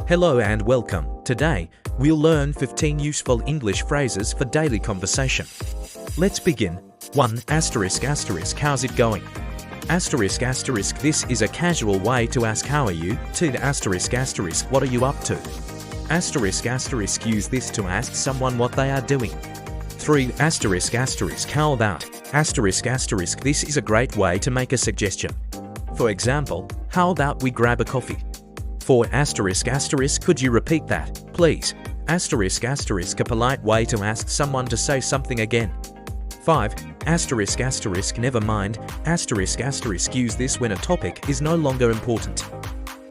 Hello and welcome. Today, we'll learn 15 useful English phrases for daily conversation. Let's begin. 1. Asterisk asterisk, how's it going? Asterisk asterisk, this is a casual way to ask how are you. 2. Asterisk asterisk, what are you up to? Asterisk asterisk, use this to ask someone what they are doing. 3. Asterisk asterisk, how about? Asterisk asterisk, this is a great way to make a suggestion. For example, how about we grab a coffee? 4. Asterisk asterisk, could you repeat that, please? Asterisk asterisk, a polite way to ask someone to say something again. 5. Asterisk asterisk, never mind. Asterisk asterisk, use this when a topic is no longer important.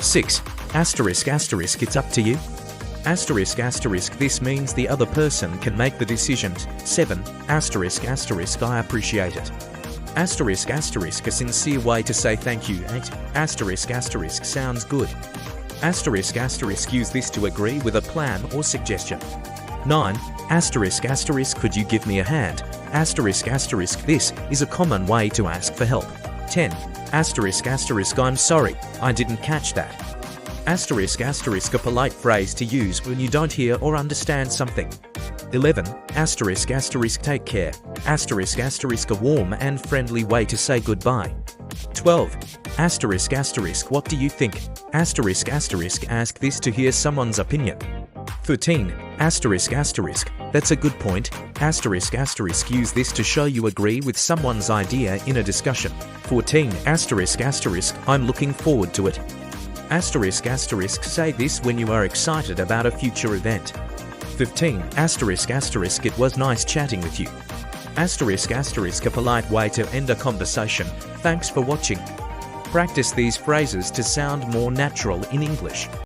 6. Asterisk asterisk, it's up to you. Asterisk asterisk, this means the other person can make the decisions. 7. Asterisk asterisk, I appreciate it. Asterisk asterisk, a sincere way to say thank you. 8. Asterisk asterisk, sounds good. Asterisk asterisk, use this to agree with a plan or suggestion. 9. Asterisk asterisk, could you give me a hand? Asterisk asterisk, this is a common way to ask for help. 10. Asterisk asterisk, I'm sorry, I didn't catch that. Asterisk asterisk, a polite phrase to use when you don't hear or understand something. 11. Asterisk asterisk, take care. Asterisk asterisk, a warm and friendly way to say goodbye. 12. Asterisk asterisk, what do you think? Asterisk asterisk, ask this to hear someone's opinion. 13. Asterisk asterisk, that's a good point. Asterisk asterisk, use this to show you agree with someone's idea in a discussion. 14. Asterisk asterisk, I'm looking forward to it. Asterisk asterisk, say this when you are excited about a future event. 15. Asterisk asterisk, it was nice chatting with you. Asterisk asterisk, a polite way to end a conversation. Thanks for watching. Practice these phrases to sound more natural in English.